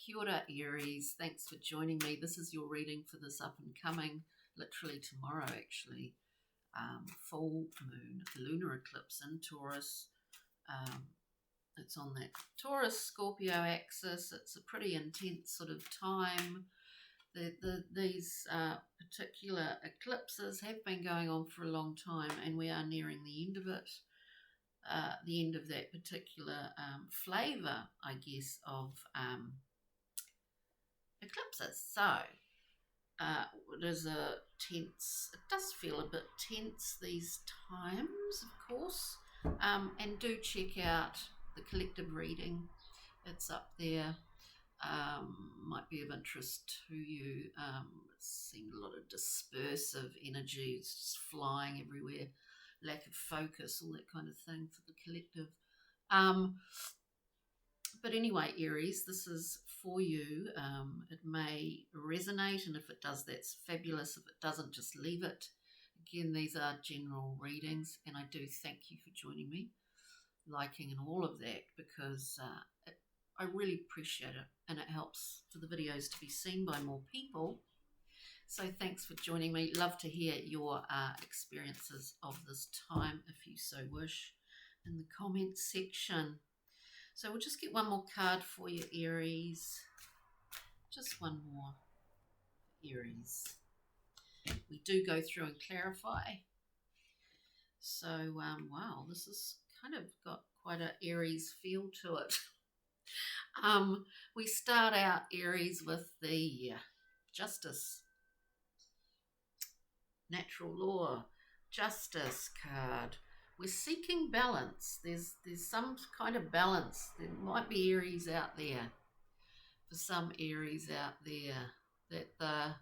Kia ora, Aries. Thanks for joining me. This is your reading for this up and coming, literally tomorrow actually, full moon, lunar eclipse in Taurus. It's on that Taurus-Scorpio axis. It's a pretty intense sort of time. These particular eclipses have been going on for a long time, and we are nearing the end of it. The end of that particular flavour, I guess, of eclipses. So it is a tense, it does feel a bit tense these times, of course, and do check out the collective reading. It's up there. Might be of interest to you. It's seemed a lot of dispersive energy. It's just flying everywhere, lack of focus, all that kind of thing for the collective. But anyway, Aries, this is for you. It may resonate, and if it does, that's fabulous. If it doesn't, just leave it. Again, these are general readings, and I do thank you for joining me, liking and all of that, because I really appreciate it, and it helps for the videos to be seen by more people. So thanks for joining me. Love to hear your experiences of this time, if you so wish, in the comments section. So we'll just get one more card for you, Aries. Just one more, Aries. We do go through and clarify. So, wow, this has kind of got quite an Aries feel to it. We start out, Aries, with the Justice, Natural Law, Justice card. We're seeking balance. There's some kind of balance. There might be Aries out there, for some Aries out there, that they're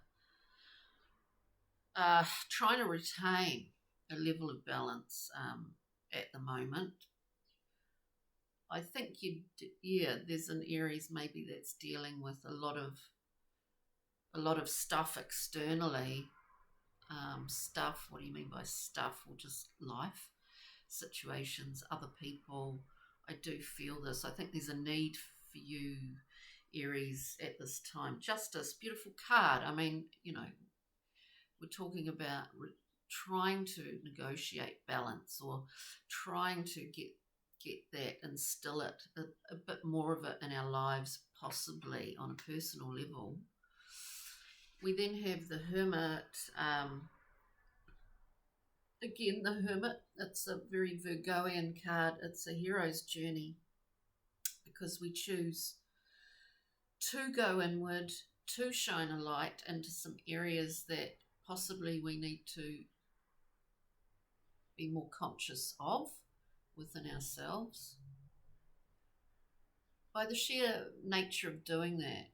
trying to retain a level of balance at the moment. I think there's an Aries maybe that's dealing with a lot of stuff externally. Stuff, what do you mean by stuff? Or just life, situations, other people. I do feel this. I think there's a need for you, Aries, at this time. Justice, beautiful card. I mean, we're talking about trying to negotiate balance, or trying to get that, instill it, a bit more of it in our lives, possibly on a personal level. We then have the Hermit. Again, the Hermit, it's a very Virgoian card. It's a hero's journey, because we choose to go inward, to shine a light into some areas that possibly we need to be more conscious of within ourselves. By the sheer nature of doing that,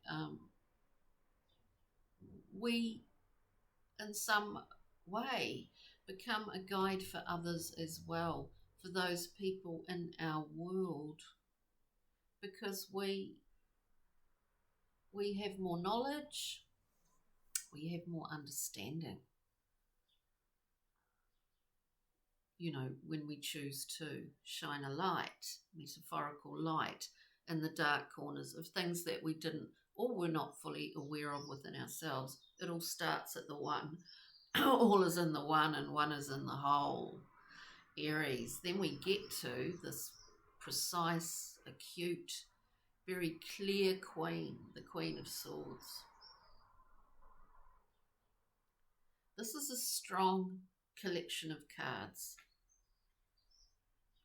we, in some way, become a guide for others as well, for those people in our world, because we have more knowledge, we have more understanding. When we choose to shine a light, metaphorical light, in the dark corners of things that we didn't, or were not fully aware of within ourselves. It all starts at the one. All is in the one, and one is in the whole, Aries. Then we get to this precise, acute, very clear Queen, the Queen of Swords. This is a strong collection of cards.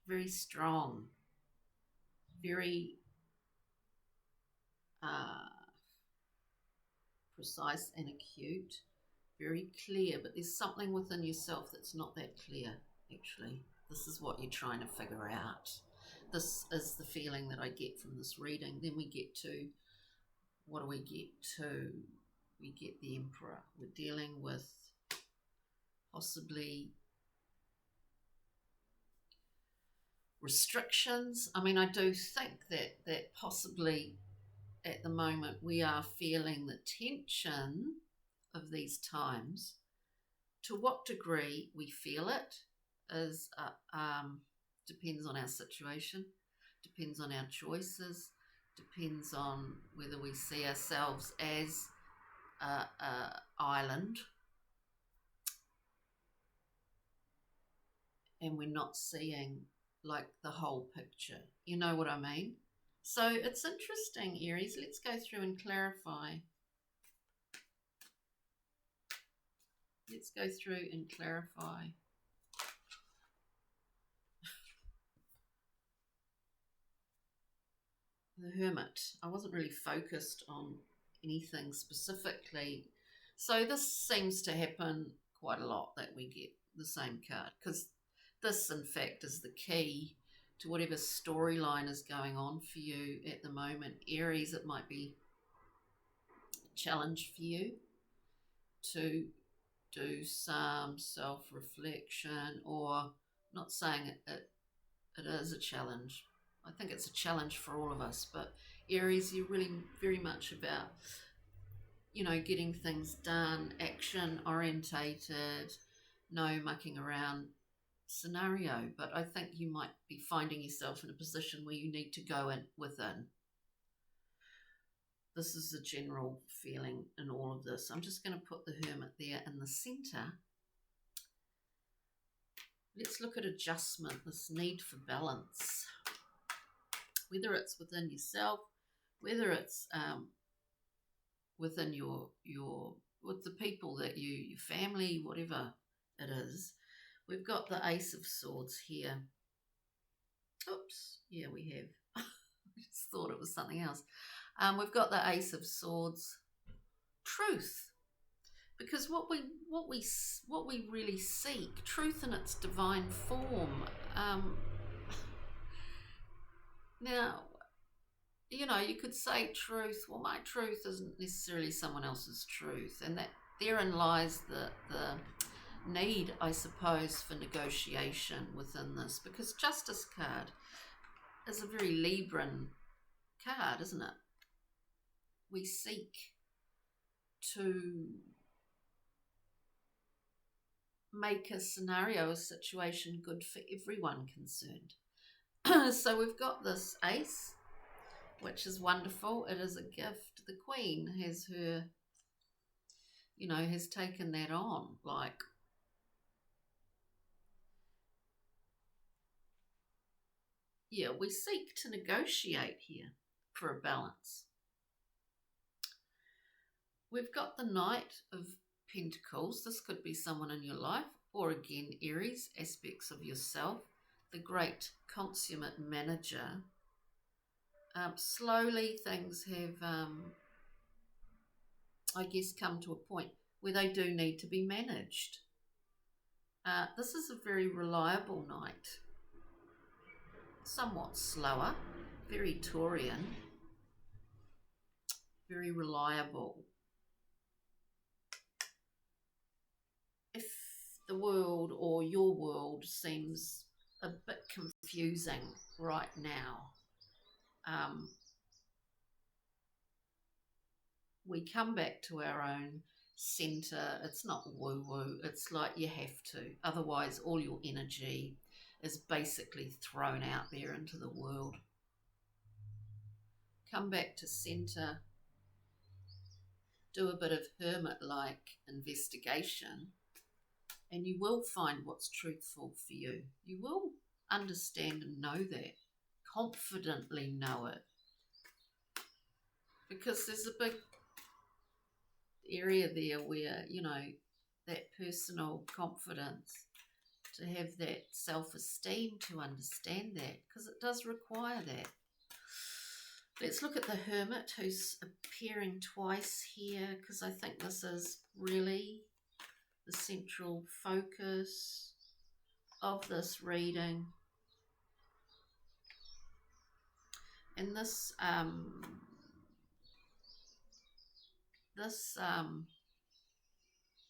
Very strong, very precise and acute, very clear, but there's something within yourself that's not that clear, actually. This is what you're trying to figure out. This is the feeling that I get from this reading. Then we get to, what do we get to? We get the Emperor. We're dealing with possibly restrictions. I mean, I do think that possibly at the moment we are feeling the tension of these times. To what degree we feel it is depends on our situation, depends on our choices, depends on whether we see ourselves as a island and we're not seeing like the whole picture. You know what I mean? So it's interesting, Aries. Let's go through and clarify. Let's go through and clarify. The Hermit. I wasn't really focused on anything specifically. So this seems to happen quite a lot, that we get the same card, because this, in fact, is the key to whatever storyline is going on for you at the moment. Aries, it might be a challenge for you to do some self-reflection, or not saying it is a challenge. I think it's a challenge for all of us, but Aries, you're really very much about, you know, getting things done, action orientated, no mucking around scenario. But I think you might be finding yourself in a position where you need to go in within. This is the general feeling in all of this. I'm just going to put the Hermit there in the center. Let's look at adjustment, this need for balance. Whether it's within yourself, whether it's within with the people that your family, whatever it is. We've got the Ace of Swords here. Oops, yeah, we have. I just thought it was something else. We've got the Ace of Swords, truth, because what we really seek, truth in its divine form. Now, you know, you could say truth. Well, my truth isn't necessarily someone else's truth, and that therein lies the need, I suppose, for negotiation within this, because Justice card is a very Libran card, isn't it? We seek to make a scenario, a situation good for everyone concerned. So we've got this Ace, which is wonderful. It is a gift. The Queen has her, you know, has taken that on. Like, yeah, we seek to negotiate here for a balance. We've got the Knight of Pentacles. This could be someone in your life, or again, Aries, aspects of yourself. The great consummate manager. Slowly things have, I guess, come to a point where they do need to be managed. This is a very reliable Knight. Somewhat slower, very Taurian, very reliable. If the world or your world seems a bit confusing right now, we come back to our own center. It's not woo-woo. It's like you have to. Otherwise, all your energy is basically thrown out there into the world. Come back to center. Do a bit of hermit-like investigation, and you will find what's truthful for you. You will understand and know that. Confidently know it. Because there's a big area there where, you know, that personal confidence, to have that self-esteem, to understand that, because it does require that. Let's look at the Hermit, who's appearing twice here, because I think this is really the central focus of this reading. And this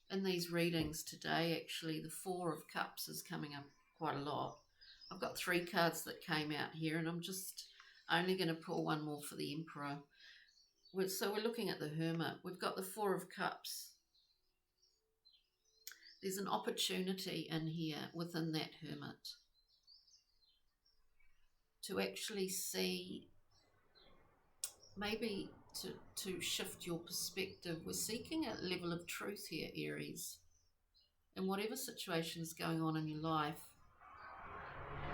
in these readings today, actually, the Four of Cups is coming up quite a lot. I've got 3 cards that came out here, and I'm just only going to pull one more for the Emperor. So we're looking at the Hermit. We've got the Four of Cups. There's an opportunity in here within that Hermit to actually see maybe to shift your perspective. We're seeking a level of truth here, Aries. In whatever situation is going on in your life,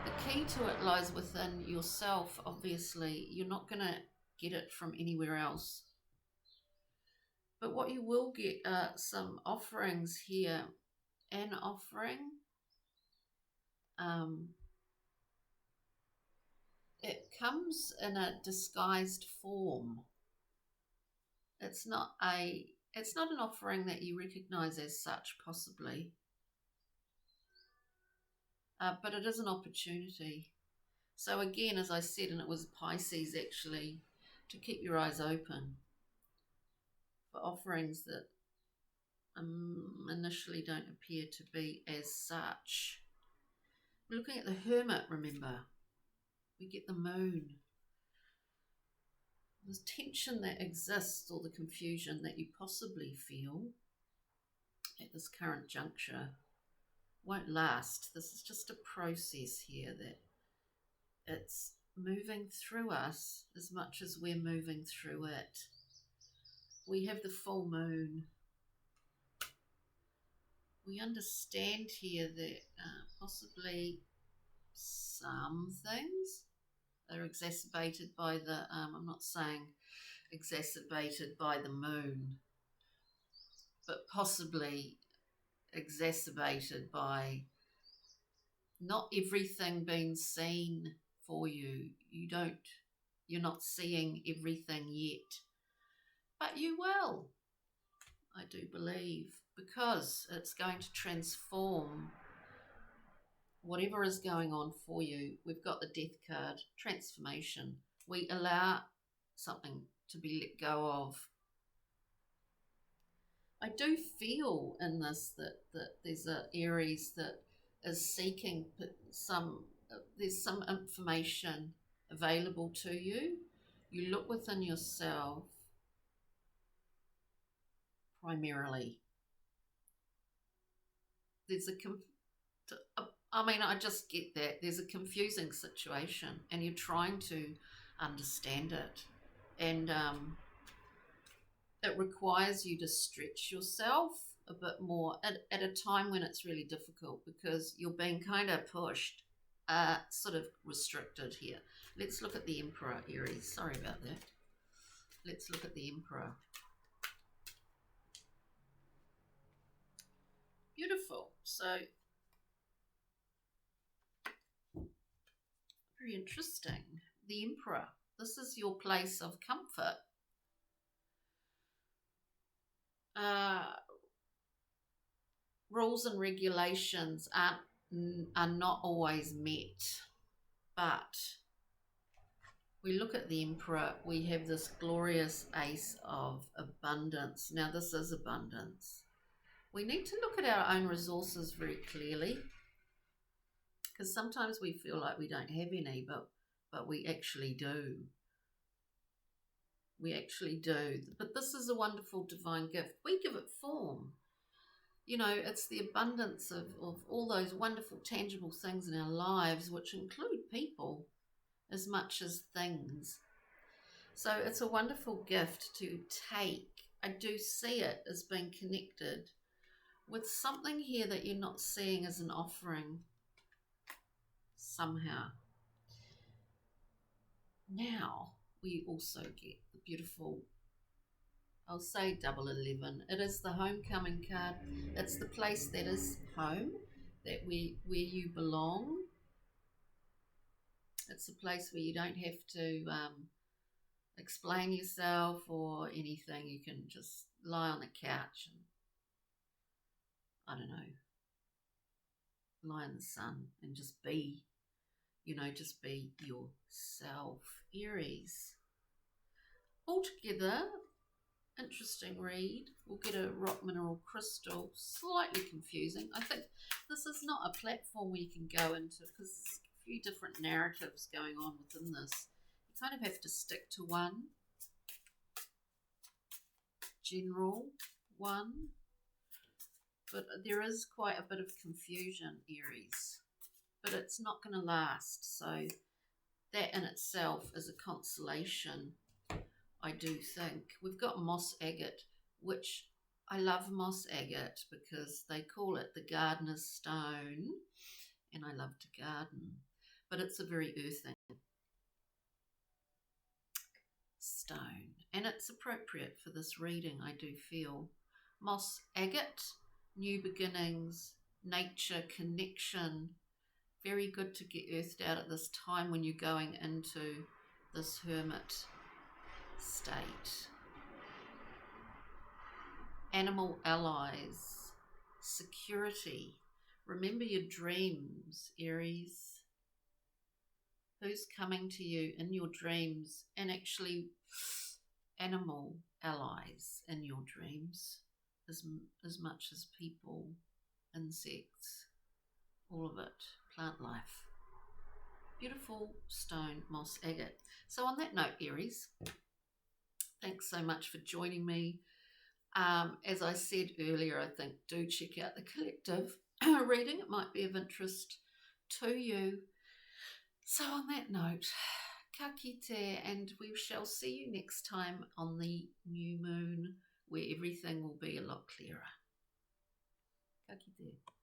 the key to it lies within yourself, obviously. You're not going to get it from anywhere else. But what you will get are some offerings here. An offering, it comes in a disguised form. It's not an offering that you recognize as such, possibly. But it is an opportunity. So again, as I said, and it was Pisces actually, to keep your eyes open for offerings that initially don't appear to be as such. We're looking at the Hermit, remember. We get the Moon. The tension that exists, or the confusion that you possibly feel at this current juncture, won't last. This is just a process here that it's moving through us as much as we're moving through it. We have the full moon. We understand here that possibly some things are exacerbated by the, I'm not saying exacerbated by the moon, but possibly exacerbated by not everything being seen for you. You're not seeing everything yet, but you will, I do believe, because it's going to transform whatever is going on for you. We've got the Death card, transformation. We allow something to be let go of. I do feel in this that there's a Aries that is seeking there's some information available to you. You look within yourself primarily. I just get that there's a confusing situation and you're trying to understand it, and it requires you to stretch yourself a bit more at a time when it's really difficult, because you're being kind of pushed, sort of restricted here. Let's look at the Emperor, Aries. Sorry about that. Let's look at the Emperor. Beautiful. So, very interesting. The Emperor. This is your place of comfort. Rules and regulations are not always met, but we look at the Emperor, we have this glorious Ace of Abundance. Now this is abundance. We need to look at our own resources very clearly, because sometimes we feel like we don't have any, but we actually do. We actually do. But this is a wonderful divine gift. We give it form. You know, it's the abundance of all those wonderful tangible things in our lives, which include people as much as things. So it's a wonderful gift to take. I do see it as being connected with something here that you're not seeing as an offering somehow. Now we also get the beautiful, I'll say double 11. It is the homecoming card. It's the place that is home, where you belong. It's a place where you don't have to explain yourself or anything. You can just lie on the couch and, I don't know, lie in the sun and just be, just be yourself. Aries. Altogether, interesting read. We'll get a rock mineral crystal, slightly confusing. I think this is not a platform where you can go into, because there's a few different narratives going on within this. You kind of have to stick to one general one, but there is quite a bit of confusion, Aries, but it's not going to last. So that in itself is a consolation I do think. We've got moss agate, which I love moss agate because they call it the gardener's stone, and I love to garden, but it's a very earthing stone, and it's appropriate for this reading, I do feel. Moss agate, new beginnings, nature, connection, very good to get earthed out at this time when you're going into this hermit state. Animal allies, security. Remember your dreams, Aries. Who's coming to you in your dreams, and actually animal allies in your dreams as much as people, insects, all of it, plant life. Beautiful stone, moss agate. So on that note, Aries, thanks so much for joining me. As I said earlier, I think do check out the collective reading. It might be of interest to you. So on that note, ka kite, and we shall see you next time on the new moon, where everything will be a lot clearer. Ka kite.